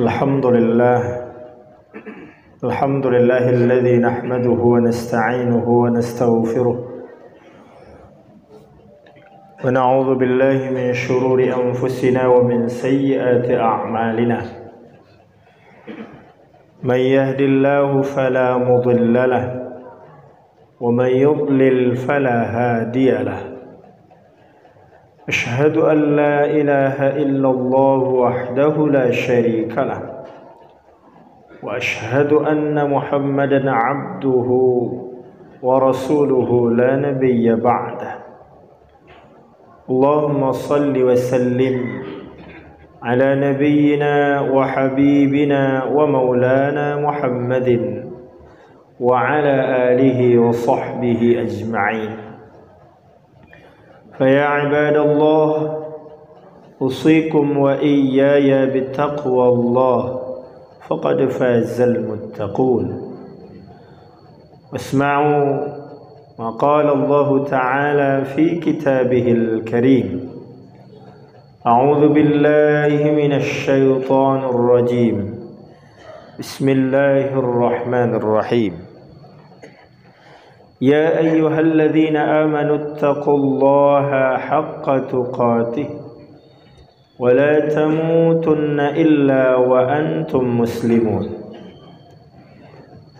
الحمد لله الذي نحمده ونستعينه ونستغفره ونعوذ بالله من شرور أنفسنا ومن سيئات أعمالنا من يهد الله فلا مضل له ومن يضلل فلا هادي له أشهد أن لا إله إلا الله وحده لا شريك له وأشهد أن محمدا عبده ورسوله لا نبي بعده اللهم صل وسلم على نبينا وحبيبنا ومولانا محمد وعلى آله وصحبه أجمعين فيا عباد الله أوصيكم وإياي بتقوى الله فقد فاز المتقون واسمعوا ما قال الله تعالى في كتابه الكريم أعوذ بالله من الشيطان الرجيم بسم الله الرحمن الرحيم يا أيها الذين آمنوا اتقوا الله حق تقاته ولا تموتن إلا وأنتم مسلمون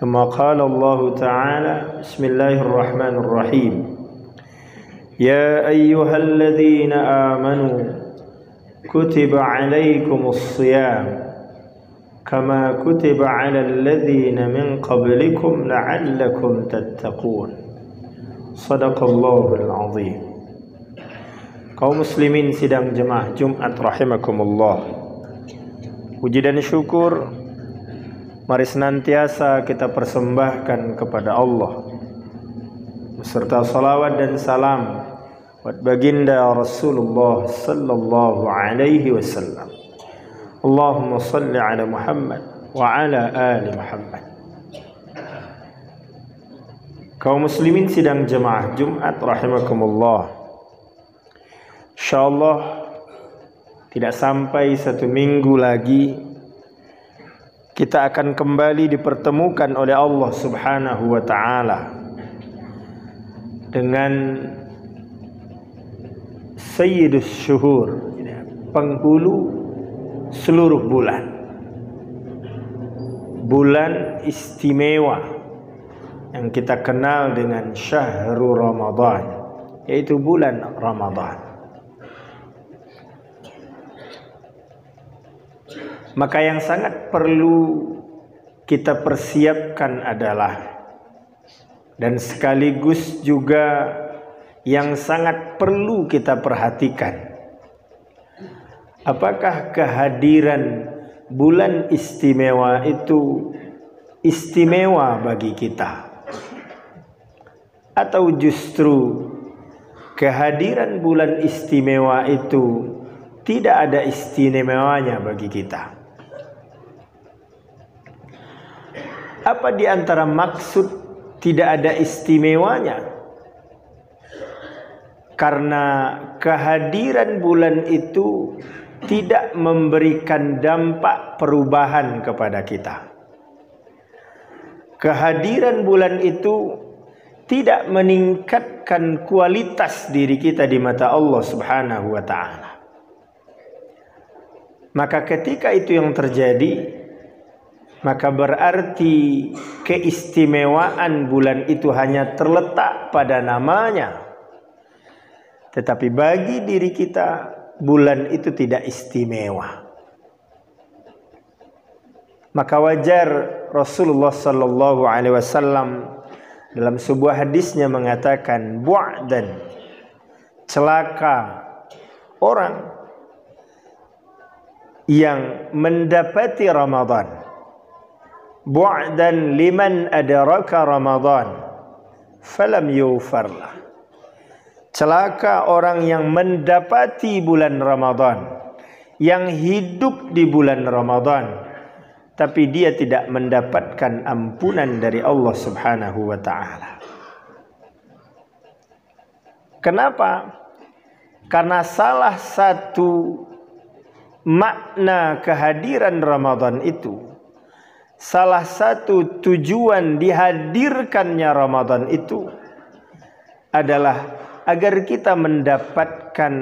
ثم قال الله تعالى بسم الله الرحمن الرحيم يا أيها الذين آمنوا كتب عليكم الصيام كما كتب على الذين من قبلكم لعلكم تتقون صدق الله العظيم. Kaum muslimin sidang jemaah Jumat rahimakumullah, puji dan syukur mari senantiasa kita persembahkan kepada Allah beserta salawat dan salam buat baginda Rasulullah sallallahu alaihi wasallam. Allahumma salli ala Muhammad wa ala ali Muhammad. Kaum muslimin sidang jemaah Jumat rahimakumullah, insyaallah tidak sampai 1 minggu lagi kita akan kembali dipertemukan oleh Allah Subhanahu wa taala dengan Sayyidus Syuhur, penghulu seluruh bulan, bulan istimewa yang kita kenal dengan Syahrul Ramadan, yaitu bulan Ramadan. Maka yang sangat perlu kita persiapkan adalah, dan sekaligus juga yang sangat perlu kita perhatikan, apakah kehadiran bulan istimewa itu istimewa bagi kita, atau justru kehadiran bulan istimewa itu tidak ada istimewanya bagi kita? Apa di antara maksud tidak ada istimewanya? Karena kehadiran bulan itu tidak memberikan dampak perubahan kepada kita. Kehadiran bulan itu tidak meningkatkan kualitas diri kita di mata Allah Subhanahu wa taala. Maka ketika itu yang terjadi, maka berarti keistimewaan bulan itu hanya terletak pada namanya. Tetapi bagi diri kita bulan itu tidak istimewa. Maka wajar Rasulullah sallallahu alaihi wasallam dalam sebuah hadisnya mengatakan, bu'dan, celaka orang yang mendapati Ramadan, bu'dan liman adraka Ramadan falam yufarlah. Celaka orang yang mendapati bulan Ramadan, yang hidup di bulan Ramadan, tapi dia tidak mendapatkan ampunan dari Allah Subhanahu wa taala. Kenapa? Karena salah satu makna kehadiran Ramadan itu, salah satu tujuan dihadirkannya Ramadan itu adalah agar kita mendapatkan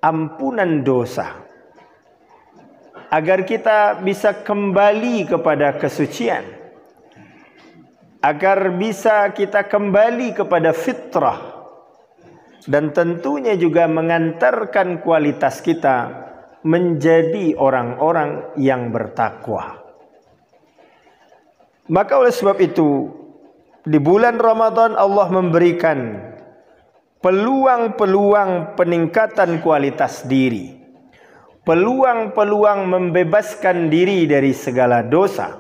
ampunan dosa, agar kita bisa kembali kepada kesucian, agar bisa kita kembali kepada fitrah, dan tentunya juga mengantarkan kualitas kita menjadi orang-orang yang bertakwa. Maka oleh sebab itu, di bulan Ramadan Allah memberikan peluang-peluang peningkatan kualitas diri, peluang-peluang membebaskan diri dari segala dosa.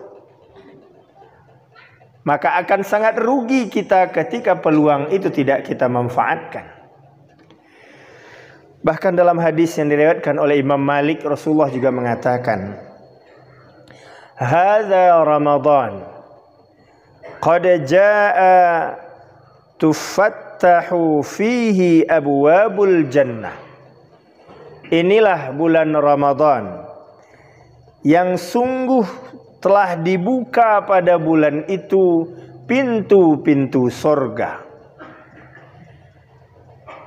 Maka akan sangat rugi kita ketika peluang itu tidak kita manfaatkan. Bahkan dalam hadis yang diriwayatkan oleh Imam Malik, Rasulullah juga mengatakan, "Hadza Ramadan qad jaa tufattahu fihi abwabul jannah." Inilah bulan Ramadan yang sungguh telah dibuka pada bulan itu pintu-pintu sorga.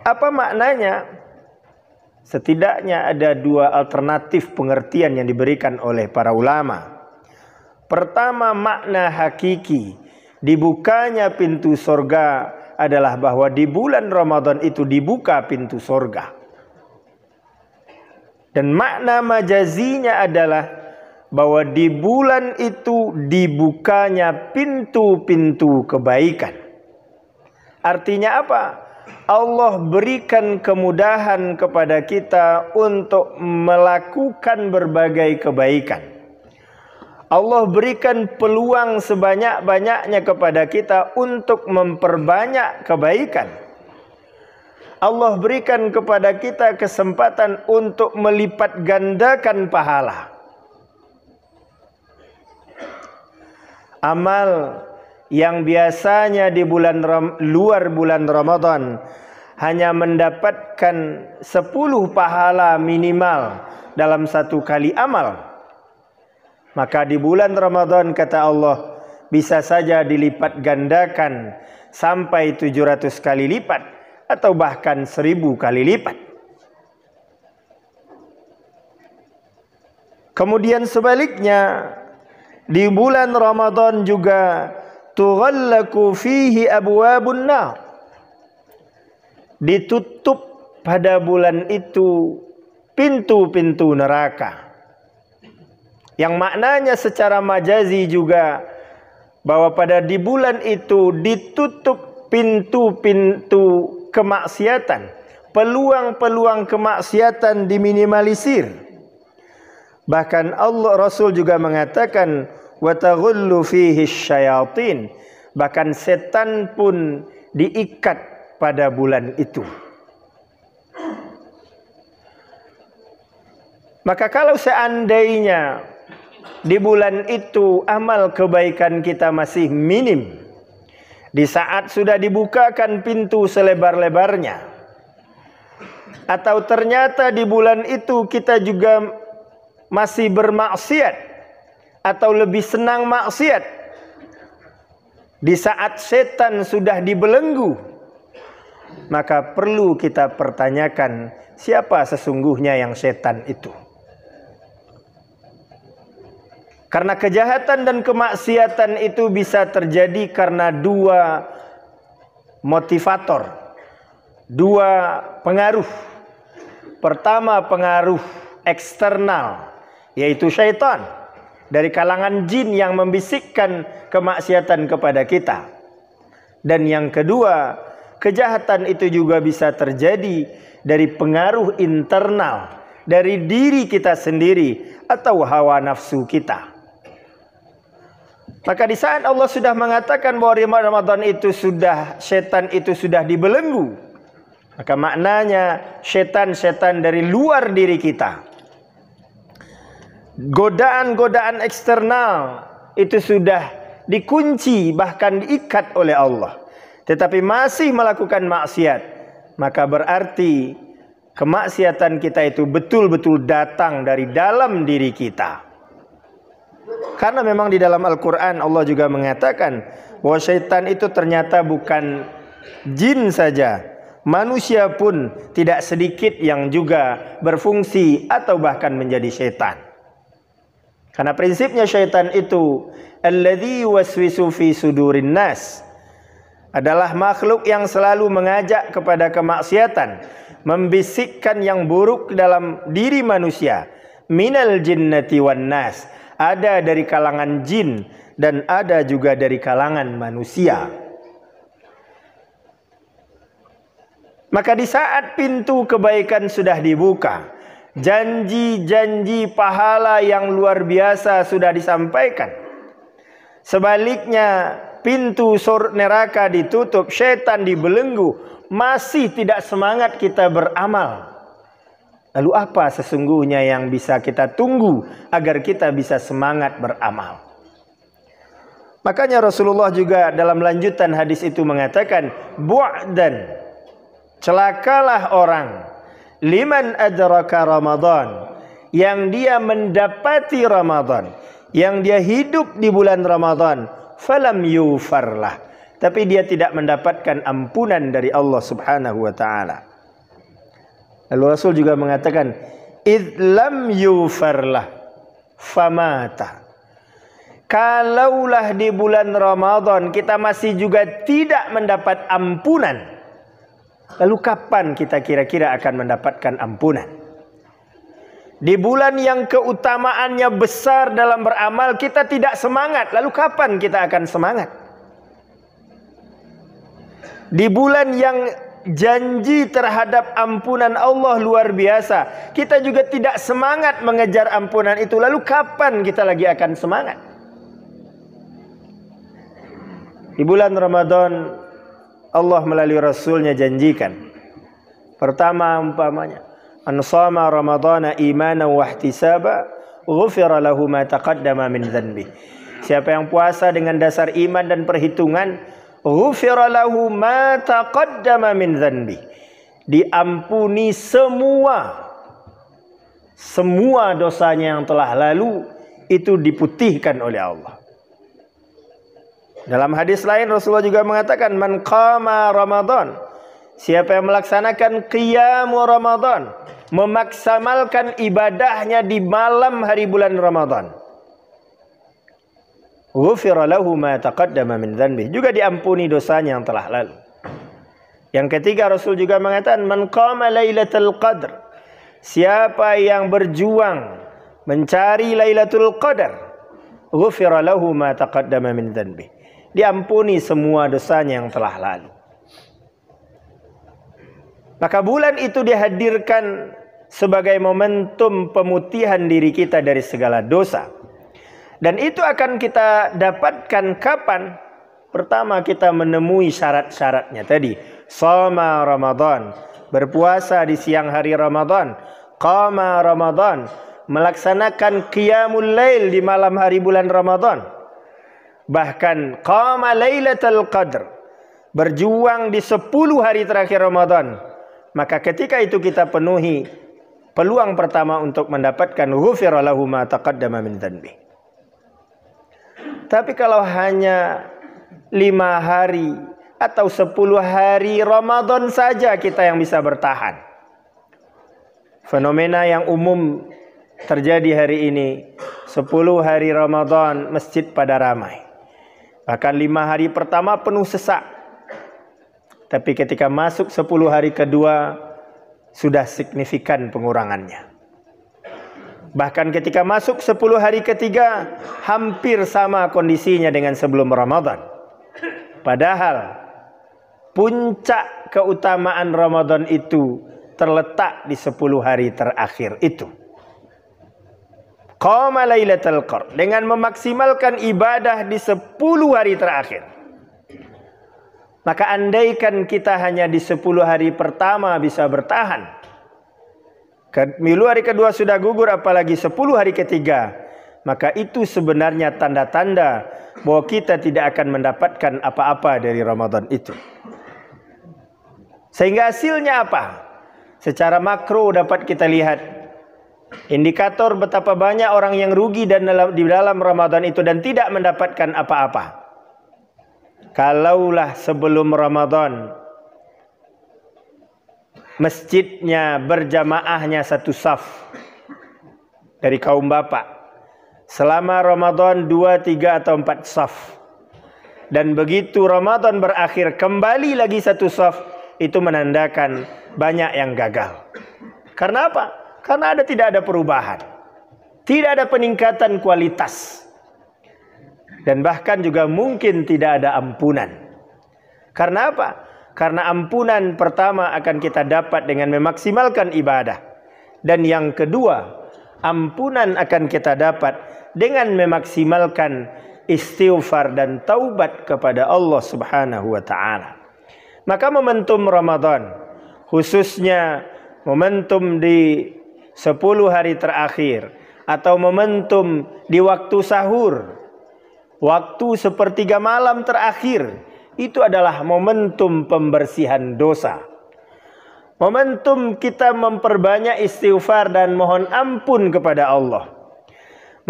Apa maknanya? Setidaknya ada dua alternatif pengertian yang diberikan oleh para ulama. Pertama, makna hakiki dibukanya pintu sorga adalah bahwa di bulan Ramadan itu dibuka pintu sorga. Dan makna majazinya adalah bahwa di bulan itu dibukanya pintu-pintu kebaikan. Artinya apa? Allah berikan kemudahan kepada kita untuk melakukan berbagai kebaikan. Allah berikan peluang sebanyak-banyaknya kepada kita untuk memperbanyak kebaikan. Allah berikan kepada kita kesempatan untuk melipat gandakan pahala. Amal yang biasanya di luar bulan Ramadan hanya mendapatkan 10 pahala minimal dalam satu kali amal, maka di bulan Ramadan kata Allah bisa saja dilipat gandakan sampai 700 kali lipat atau bahkan 1000 kali lipat. Kemudian sebaliknya, di bulan Ramadan juga tughallaku fihi abwabun nar. Ditutup pada bulan itu pintu-pintu neraka. Yang maknanya secara majazi juga bahwa pada di bulan itu ditutup pintu-pintu kemaksiatan. Peluang-peluang kemaksiatan diminimalisir. Bahkan Allah Rasul juga mengatakan wa taghullu fihi syayatin, bahkan setan pun diikat pada bulan itu. Maka kalau seandainya di bulan itu amal kebaikan kita masih minim, di saat sudah dibukakan pintu selebar-lebarnya, atau ternyata di bulan itu kita juga masih bermaksiat atau lebih senang maksiat, di saat setan sudah dibelenggu, maka perlu kita pertanyakan siapa sesungguhnya yang setan itu. Karena kejahatan dan kemaksiatan itu bisa terjadi karena dua motivator, dua pengaruh. Pertama, pengaruh eksternal, yaitu syaitan dari kalangan jin yang membisikkan kemaksiatan kepada kita. Dan yang kedua, kejahatan itu juga bisa terjadi dari pengaruh internal, dari diri kita sendiri atau hawa nafsu kita. Maka di saat Allah sudah mengatakan bahwa Ramadan itu setan itu sudah dibelenggu, maka maknanya setan-setan dari luar diri kita, godaan-godaan eksternal itu sudah dikunci, bahkan diikat oleh Allah, tetapi masih melakukan maksiat, maka berarti kemaksiatan kita itu betul-betul datang dari dalam diri kita. Karena memang di dalam Al-Quran Allah juga mengatakan bahwa syaitan itu ternyata bukan jin saja, manusia pun tidak sedikit yang juga berfungsi atau bahkan menjadi syaitan. Karena prinsipnya syaitan itu alladzi waswisu fi sudurin nas, adalah makhluk yang selalu mengajak kepada kemaksiatan, membisikkan yang buruk dalam diri manusia. Minal jinnati wan nas, ada dari kalangan jin dan ada juga dari kalangan manusia. Maka di saat pintu kebaikan sudah dibuka, janji-janji pahala yang luar biasa sudah disampaikan, sebaliknya pintu neraka ditutup, syaitan dibelenggu, masih tidak semangat kita beramal. Lalu apa sesungguhnya yang bisa kita tunggu agar kita bisa semangat beramal? Makanya Rasulullah juga dalam lanjutan hadis itu mengatakan, bu'dan, celakalah orang liman adraka Ramadan, yang dia mendapati Ramadan, yang dia hidup di bulan Ramadan, falam yufarlah, tapi dia tidak mendapatkan ampunan dari Allah Subhanahu wa taala. Lalu Rasul juga mengatakan, id lam yufarlah famata, kalaulah di bulan Ramadan kita masih juga tidak mendapat ampunan, lalu kapan kita kira-kira akan mendapatkan ampunan? Di bulan yang keutamaannya besar dalam beramal kita tidak semangat, lalu kapan kita akan semangat? Di bulan yang janji terhadap ampunan Allah luar biasa, kita juga tidak semangat mengejar ampunan itu, lalu kapan kita lagi akan semangat? Di bulan Ramadan Allah melalui Rasulnya janjikan, pertama umpamanya, an shama ramadhana imanan wa ihtisaba ghufira lahu ma taqaddama min dhanbi. Siapa yang puasa dengan dasar iman dan perhitungan, ghufira lahu ma taqaddama min dhanbi, diampuni semua dosanya yang telah lalu, itu diputihkan oleh Allah. Dalam hadis lain Rasulullah juga mengatakan, man qama Ramadan, siapa yang melaksanakan qiyamu Ramadan, memaksimalkan ibadahnya di malam hari bulan Ramadan, ghufira lahu ma taqaddama min dhanbi, juga diampuni dosanya yang telah lalu. Yang ketiga Rasul juga mengatakan, man qama lailatul qadr, siapa yang berjuang mencari Lailatul Qadar, ghufira lahu ma taqaddama min dhanbi, diampuni semua dosanya yang telah lalu. Maka bulan itu dihadirkan sebagai momentum pemutihan diri kita dari segala dosa. Dan itu akan kita dapatkan kapan? Pertama, kita menemui syarat-syaratnya tadi. Shoma Ramadan, berpuasa di siang hari Ramadan. Qama Ramadan, melaksanakan qiyamul lail di malam hari bulan Ramadan. Bahkan qama lailatul qadr, berjuang di 10 hari terakhir Ramadan. Maka ketika itu kita penuhi peluang pertama untuk mendapatkan ghufira lahu ma taqaddama min dhanbi. Tapi kalau hanya 5 hari atau 10 hari Ramadan saja kita yang bisa bertahan, fenomena yang umum terjadi hari ini, 10 hari Ramadan masjid pada ramai, bahkan 5 hari pertama penuh sesak. Tapi ketika masuk 10 hari kedua, sudah signifikan pengurangannya. Bahkan ketika masuk 10 hari ketiga, hampir sama kondisinya dengan sebelum Ramadan. Padahal puncak keutamaan Ramadan itu terletak di 10 hari terakhir itu. Qama lailatul qadr, dengan memaksimalkan ibadah di 10 hari terakhir. Maka andaikan kita hanya di 10 hari pertama bisa bertahan, hari kedua sudah gugur, apalagi 10 hari ketiga, maka itu sebenarnya tanda-tanda bahwa kita tidak akan mendapatkan apa-apa dari Ramadan itu. Sehingga hasilnya apa? Secara makro dapat kita lihat indikator betapa banyak orang yang rugi di dalam Ramadan itu dan tidak mendapatkan apa-apa. Kalaulah sebelum Ramadan masjidnya berjamaahnya satu saf dari kaum bapak, selama Ramadan 2, 3 atau 4 saf, dan begitu Ramadan berakhir kembali lagi satu saf, itu menandakan banyak yang gagal. Karena apa? Karena tidak ada perubahan, tidak ada peningkatan kualitas, dan bahkan juga mungkin tidak ada ampunan. Karena apa? Karena ampunan pertama akan kita dapat dengan memaksimalkan ibadah, dan yang kedua, ampunan akan kita dapat dengan memaksimalkan istighfar dan taubat kepada Allah Subhanahu wa taala. Maka momentum Ramadan, khususnya momentum di 10 hari terakhir atau momentum di waktu sahur, waktu sepertiga malam terakhir, itu adalah momentum pembersihan dosa. Momentum kita memperbanyak istighfar dan mohon ampun kepada Allah.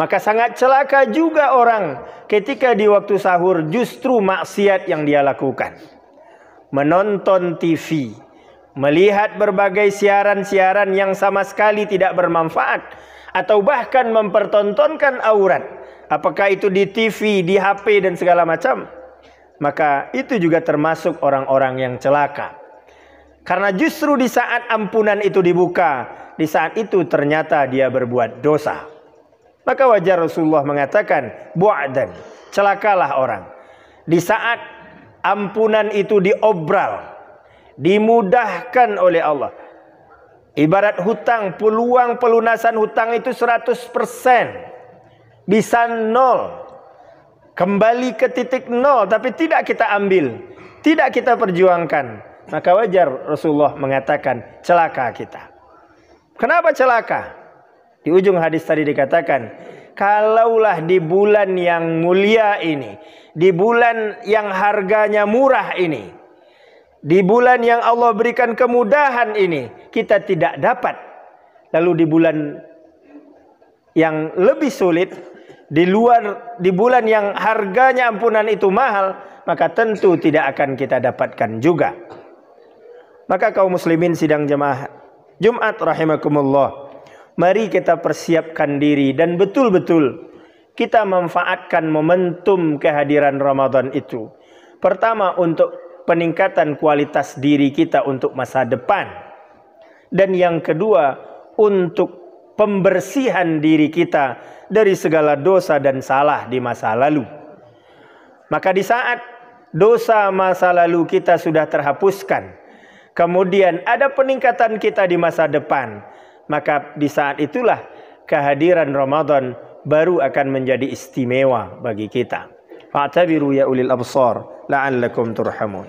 Maka sangat celaka juga orang ketika di waktu sahur justru maksiat yang dia lakukan. Menonton TV, melihat berbagai siaran-siaran yang sama sekali tidak bermanfaat, atau bahkan mempertontonkan aurat, apakah itu di TV, di HP dan segala macam, maka itu juga termasuk orang-orang yang celaka. Karena justru di saat ampunan itu dibuka, di saat itu ternyata dia berbuat dosa. Maka wajar Rasulullah mengatakan, bu'adan, celakalah orang di saat ampunan itu diobral, dimudahkan oleh Allah. Ibarat hutang, peluang pelunasan hutang itu 100%, bisa 0, kembali ke titik 0, tapi tidak kita ambil, tidak kita perjuangkan. Maka wajar Rasulullah mengatakan celaka kita. Kenapa celaka? Di ujung hadis tadi dikatakan, kalaulah di bulan yang mulia ini, di bulan yang harganya murah ini, di bulan yang Allah berikan kemudahan ini, kita tidak dapat, lalu di bulan yang lebih sulit, di bulan yang harganya ampunan itu mahal, maka tentu tidak akan kita dapatkan juga. Maka kaum muslimin sidang jemaah Jumat rahimakumullah, mari kita persiapkan diri dan betul-betul kita manfaatkan momentum kehadiran Ramadan itu. Pertama, untuk peningkatan kualitas diri kita untuk masa depan. Dan yang kedua, untuk pembersihan diri kita dari segala dosa dan salah di masa lalu. Maka di saat dosa masa lalu kita sudah terhapuskan, kemudian ada peningkatan kita di masa depan, maka di saat itulah kehadiran Ramadan baru akan menjadi istimewa bagi kita. Fa'tabiru ya ulil absar la'allakum turhamun.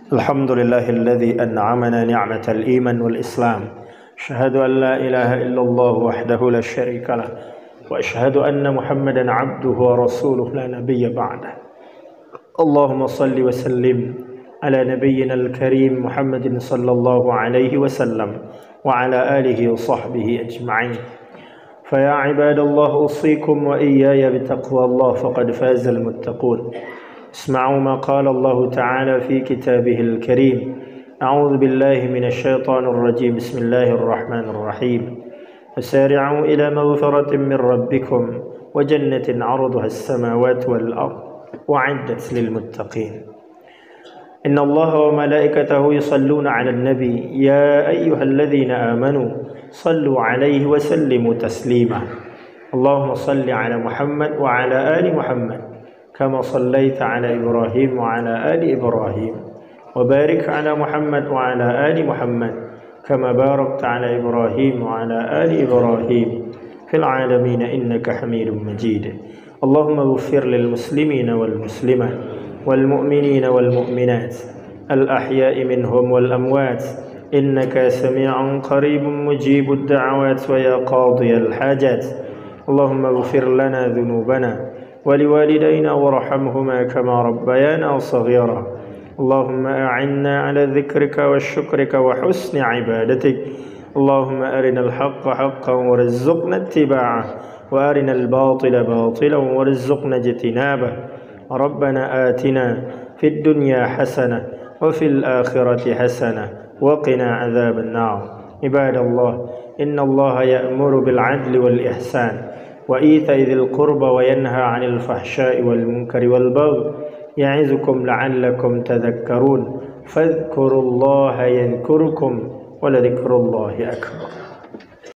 Alhamdulillahilladzi an'amana ni'matal iman wal islam. Asyhadu an la ilaha illallah wahdahu la syarika lah. Wa asyhadu anna Muhammadan 'abduhu wa rasuluhu la nabiyya ba'dah. Allahumma salli wa sallim ala nabiyyina al-karim Muhammadin sallallahu alaihi wasallam wa ala alihi wa sahbihi ajma'in. Fa ya ibadallah usikum wa iyaya bi taqwallah faqad faza al-muttaqun. اسمعوا ما قال الله تعالى في كتابه الكريم. أعوذ بالله من الشيطان الرجيم. بسم الله الرحمن الرحيم. فسارعوا إلى مغفرة من ربكم وجنة عرضها السماوات والأرض وعدت للمتقين. إن الله وملائكته يصلون على النبي يا أيها الذين آمنوا صلوا عليه وسلموا تسليما. اللهم صل على محمد وعلى آل محمد كما صليت على إبراهيم وعلى آل إبراهيم وبارك على محمد وعلى آل محمد كما باركت على إبراهيم وعلى آل إبراهيم في العالمين إنك حميد مجيد. اللهم اغفر للمسلمين والمسلمات والمؤمنين والمؤمنات الأحياء منهم والأموات إنك سميع قريب مجيب الدعوات ويا قاضي الحاجات. اللهم اغفر لنا ذنوبنا ولوالدينا وارحمهما كما ربيانا صغيرا. اللهم أعنا على ذكرك وشكرك وحسن عبادتك. اللهم أرنا الحق حقا وارزقنا اتباعه وأرنا الباطل باطلا وارزقنا اجتنابه. ربنا آتنا في الدنيا حسنة وفي الآخرة حسنة وقنا عذاب النار. عباد الله، إن الله يأمر بالعدل والإحسان وإيتاء ذي القربى وينهى عن الفحشاء والمنكر والبغي يعظكم لعلكم تذكرون. فاذكروا الله يذكركم ولذكر الله أكبر.